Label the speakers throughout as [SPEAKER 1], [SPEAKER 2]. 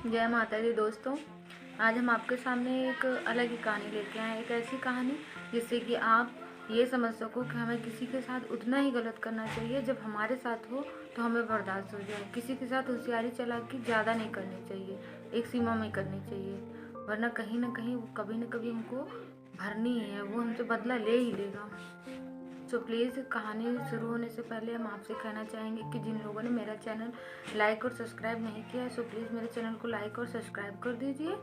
[SPEAKER 1] जय माता दी दोस्तों। आज हम आपके सामने एक अलग ही कहानी लेके आए हैं। एक ऐसी कहानी जिससे कि आप ये समझ सको कि हमें किसी के साथ उतना ही गलत करना चाहिए जब हमारे साथ हो तो हमें बर्दाश्त हो जाए। किसी के साथ होशियारी चालाकी ज़्यादा नहीं करनी चाहिए, एक सीमा में करनी चाहिए, वरना कहीं ना कहीं वो कभी ना कभी हमको भरनी है, वो हमसे बदला ले ही लेगा। तो प्लीज़ कहानी शुरू होने से पहले हम आपसे कहना चाहेंगे कि जिन लोगों ने मेरा चैनल लाइक और सब्सक्राइब नहीं किया है सो प्लीज़ मेरे चैनल को लाइक और सब्सक्राइब कर दीजिए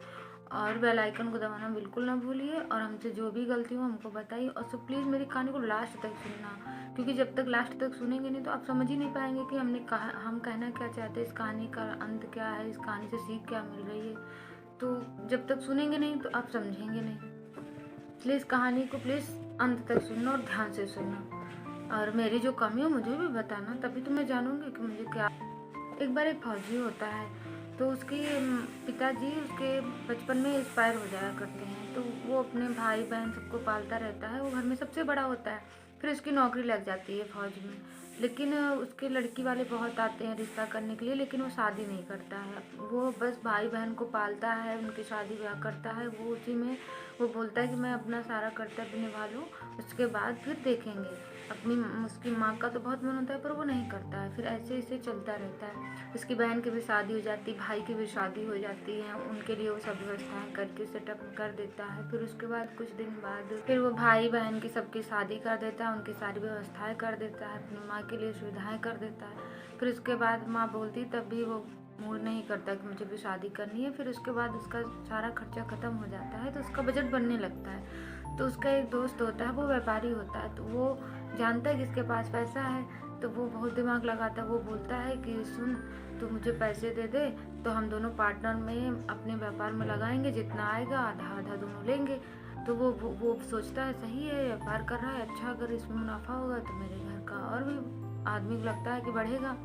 [SPEAKER 1] और बेल आइकन को दबाना बिल्कुल ना भूलिए और हमसे जो भी गलती हो हमको बताइए। और सो प्लीज़ मेरी कहानी को लास्ट तक सुनना, क्योंकि जब तक लास्ट तक सुनेंगे नहीं तो आप समझ ही नहीं पाएंगे कि हम कहना क्या चाहते हैं, इस कहानी का अंत क्या है, इस कहानी से सीख क्या मिल रही है। तो जब तक सुनेंगे नहीं तो आप समझेंगे नहीं। प्लीज़ कहानी को प्लीज़ अंत तक सुनना और ध्यान से सुनना, और मेरी जो कमी हो मुझे भी बताना, तभी तो मैं जानूंगी कि मुझे क्या। एक बार एक फौजी होता है, तो उसके पिताजी उसके बचपन में एक्सपायर हो जाया करते हैं। तो वो अपने भाई बहन सबको पालता रहता है, वो घर में सबसे बड़ा होता है। फिर उसकी नौकरी लग जाती है फौज में, लेकिन उसके लड़की वाले बहुत आते हैं रिश्ता करने के लिए, लेकिन वो शादी नहीं करता है। वो बस भाई बहन को पालता है, उनकी शादी ब्याह करता है। वो उसी में वो बोलता है कि मैं अपना सारा कर्तव्य निभा लूँ, उसके बाद फिर देखेंगे। उसकी माँ का तो बहुत मन होता है पर वो नहीं करता है। फिर ऐसे ऐसे चलता रहता है। उसकी बहन की भी शादी हो जाती है, भाई की भी शादी हो जाती है, उनके लिए वो सब व्यवस्थाएं करके सेटअप कर देता है। फिर उसके बाद कुछ दिन बाद फिर वो भाई बहन की सबकी शादी कर देता है, उनकी सारी व्यवस्थाएं कर देता है, अपनी माँ के लिए सुविधाएं कर देता है। फिर उसके बाद माँ बोलती तब भी वो मूड नहीं करता कि मुझे भी शादी करनी है। फिर उसके बाद उसका सारा खर्चा ख़त्म हो जाता है तो उसका बजट बनने लगता है। तो उसका एक दोस्त होता है, वो व्यापारी होता है, तो वो जानता है कि इसके पास पैसा है, तो वो बहुत दिमाग लगाता है। वो बोलता है कि सुन, तू मुझे पैसे दे दे तो हम दोनों पार्टनर में अपने व्यापार में लगाएंगे, जितना आएगा आधा आधा दोनों लेंगे। तो वो सोचता है सही है, व्यापार कर रहा है अच्छा, अगर इसमें मुनाफा होगा तो मेरे घर का और भी आदमी को लगता है कि बढ़ेगा।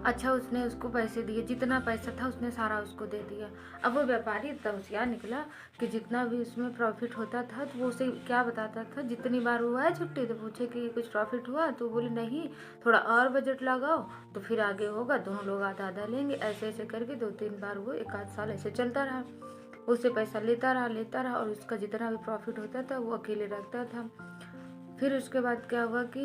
[SPEAKER 1] अच्छा, उसने उसको पैसे दिए, जितना पैसा था उसने सारा उसको दे दिया। अब वो व्यापारी इतना होशियार निकला कि जितना भी उसमें प्रॉफिट होता था तो वो उसे क्या बताता था, जितनी बार हुआ है छुट्टी तो पूछे कि कुछ प्रॉफिट हुआ, तो बोले नहीं, थोड़ा और बजट लगाओ तो फिर आगे होगा, दोनों लोग आधा आधा लेंगे। ऐसे ऐसे करके 2-3 बार वो 1 आध साल ऐसे चलता रहा। उससे पैसा लेता रहा और उसका जितना भी प्रॉफिट होता था वो अकेले रखता था। फिर उसके बाद क्या हुआ कि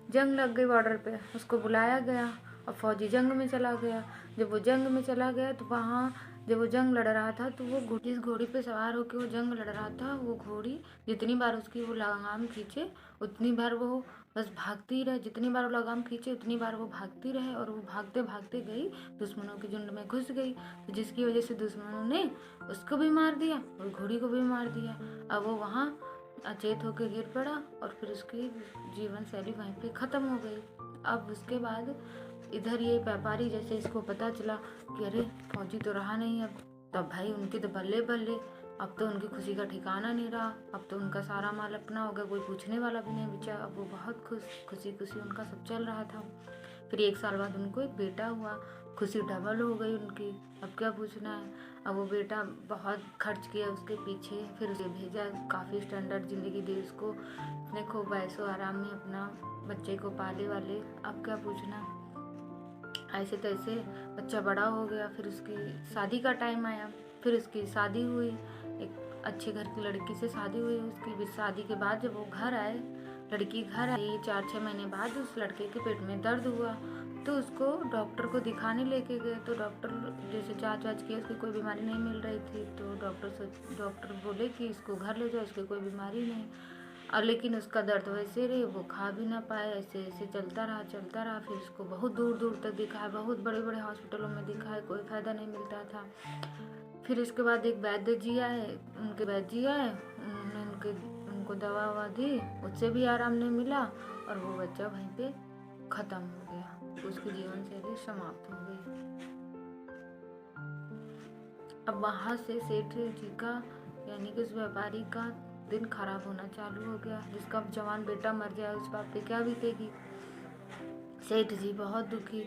[SPEAKER 1] जंग लग गई बॉर्डर पे, उसको बुलाया गया और फौजी जंग में चला गया। जब वो जंग में चला गया तो वहाँ जब वो जंग लड़ रहा था तो वो जिस घोड़ी पे सवार होकर वो जंग लड़ रहा था, वो घोड़ी जितनी बार उसकी वो लगाम खींचे उतनी बार वो बस भागती रहे, जितनी बार वो लगाम खींचे उतनी बार वो भागती रहे, और वो भागते भागते गई दुश्मनों के झुंड में घुस गई, तो जिसकी वजह से दुश्मनों ने उसको भी मार दिया और घोड़ी को भी मार दिया। अब वो वहाँ अचेत होकर गिर पड़ा और फिर उसकी जीवन शैली वहीं पे ख़त्म हो गई। अब उसके बाद इधर ये व्यापारी जैसे इसको पता चला कि अरे फौजी तो रहा नहीं अब, तब भाई उनकी तो बल्ले बल्ले, अब तो उनकी खुशी का ठिकाना नहीं रहा। अब तो उनका सारा माल अपना हो गया, कोई पूछने वाला भी नहीं बचा। अब वो बहुत खुशी खुशी उनका सब चल रहा था। फिर 1 साल बाद उनको एक बेटा हुआ, खुशी डबल हो गई उनकी। अब क्या पूछना है। अब वो बेटा बहुत खर्च किया उसके पीछे, फिर उसे भेजा, काफ़ी स्टैंडर्ड ज़िंदगी दी उसको, अपने खूब ऐशो आराम में अपना बच्चे को पाले वाले। अब क्या पूछना। ऐसे तैसे बच्चा बड़ा हो गया, फिर उसकी शादी का टाइम आया, फिर उसकी शादी हुई, एक अच्छे घर की लड़की से शादी हुई। उसकी शादी के बाद जब वो घर आए, लड़की घर आई, 4-6 महीने बाद उस लड़के के पेट में दर्द हुआ, तो उसको डॉक्टर को दिखाने लेके गए। तो डॉक्टर जैसे जाँच वाँच किया, उसकी कोई बीमारी नहीं मिल रही थी, तो डॉक्टर बोले कि इसको घर ले जाओ, इसकी कोई बीमारी नहीं। और लेकिन उसका दर्द वैसे रहे, वो खा भी ना पाए, ऐसे ऐसे चलता रहा। फिर उसको बहुत दूर दूर तक दिखाया, बहुत बड़े बड़े हॉस्पिटलों में दिखाया, कोई फ़ायदा नहीं मिलता था। फिर उसके बाद एक वैद्य जी आए, उन्होंने उनको दवा ववा दी, उससे भी आराम नहीं मिला और वो बच्चा वहीं पे ख़त्म हो गया, उसकी जीवन शैली समाप्त हो गई। अब वहाँ से सेठ जी का यानी कि उस व्यापारी का दिन खराब होना चालू हो गया। जिसका जवान बेटा मर जाए उस बाप पे क्या बीतेगी। सेठ जी बहुत दुखी,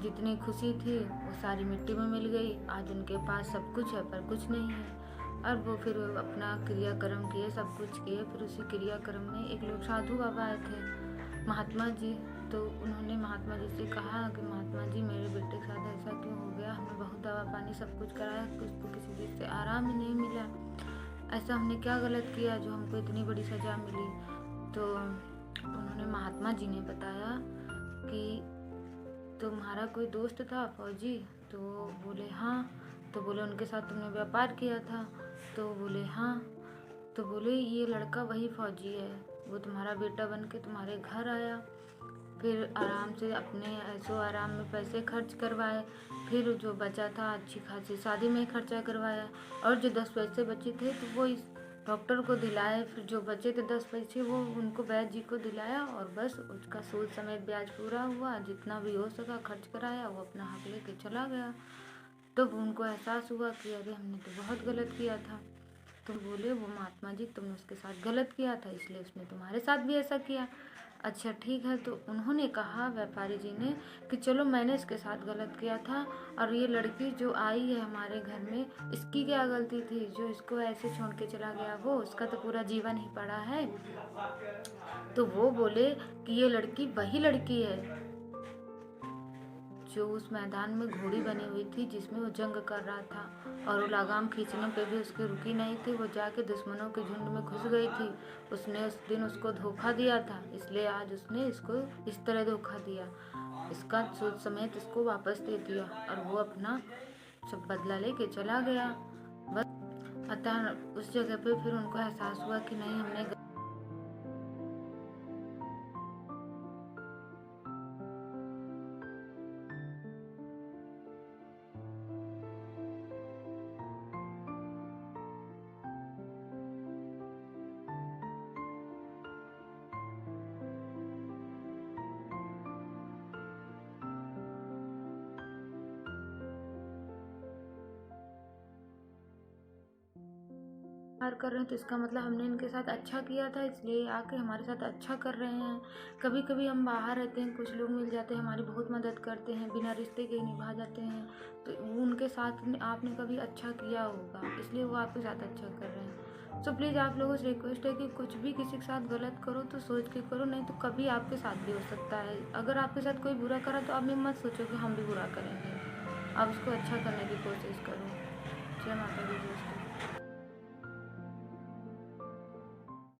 [SPEAKER 1] जितनी खुशी थी वो सारी मिट्टी में मिल गई। आज उनके पास सब कुछ है पर कुछ नहीं है। और वो फिर अपना क्रियाक्रम किए, सब कुछ किए। फिर उसी क्रियाक्रम में एक लोग साधु बाबा आए थे, महात्मा जी। तो उन्होंने महात्मा जी से कहा कि महात्मा जी मेरे बेटे के साथ ऐसा क्यों हो गया, हमने बहुत दवा पानी सब कुछ कराया, उसको किसी चीज़ से आराम ही नहीं मिला, ऐसा हमने क्या गलत किया जो हमको इतनी बड़ी सज़ा मिली। तो उन्होंने महात्मा जी ने बताया कि तुम्हारा कोई दोस्त था फौजी? तो बोले हाँ। तो बोले उनके साथ तुमने व्यापार किया था? तो बोले हाँ। तो बोले ये लड़का वही फौजी है, वो तुम्हारा बेटा बन के तुम्हारे घर आया, फिर आराम से अपने ऐशो आराम में पैसे खर्च करवाए, फिर जो बचा था अच्छी खासी शादी में ही खर्चा करवाया, और जो 10 पैसे बचे थे तो वो इस डॉक्टर को दिलाए, फिर जो बचे थे 10 पैसे वो उनको वैद्य जी को दिलाया, और बस उसका सूद समेत ब्याज पूरा हुआ, जितना भी हो सका खर्च कराया, वो अपना हक लेके चला गया। तब उनको एहसास हुआ कि अरे हमने तो बहुत गलत किया था। तो बोले वो महात्मा जी तुमने उसके साथ गलत किया था, इसलिए उसने तुम्हारे साथ भी ऐसा किया। अच्छा ठीक है। तो उन्होंने कहा व्यापारी जी ने कि चलो मैंने इसके साथ गलत किया था, और ये लड़की जो आई है हमारे घर में, इसकी क्या गलती थी जो इसको ऐसे छोड़ के चला गया, वो उसका तो पूरा जीवन ही पड़ा है। तो वो बोले कि ये लड़की वही लड़की है जो उस मैदान में घोड़ी बनी हुई थी जिसमें वो जंग कर रहा था, और वो लगाम खींचने पे भी उसकी रुकी नहीं थी, वो जाके दुश्मनों के झुंड में घुस गई थी। उसने उस दिन उसको धोखा दिया था, इसलिए आज उसने इसको इस तरह धोखा दिया, इसका सूद समेत इसको वापस दे दिया, और वो अपना सब बदला लेके चला गया। बस अतः उस जगह पे फिर उनको एहसास हुआ कि नहीं हमने प्यार कर रहे हैं तो इसका मतलब हमने इनके साथ अच्छा किया था, इसलिए आके हमारे साथ अच्छा कर रहे हैं। कभी कभी हम बाहर रहते हैं, कुछ लोग मिल जाते हैं हमारी बहुत मदद करते हैं, बिना रिश्ते के निभा जाते हैं, तो वो उनके साथ आपने कभी अच्छा किया होगा, इसलिए वो आपके साथ अच्छा कर रहे हैं। सो प्लीज़ आप लोगों से रिक्वेस्ट है कि कुछ भी किसी के साथ गलत करो तो सोच के करो, नहीं तो कभी आपके साथ भी हो सकता है। अगर आपके साथ कोई बुरा करा तो आप ये मत सोचो कि हम भी बुरा करेंगे, आप उसको अच्छा करने की कोशिश करो। जय माता दी दोस्तों।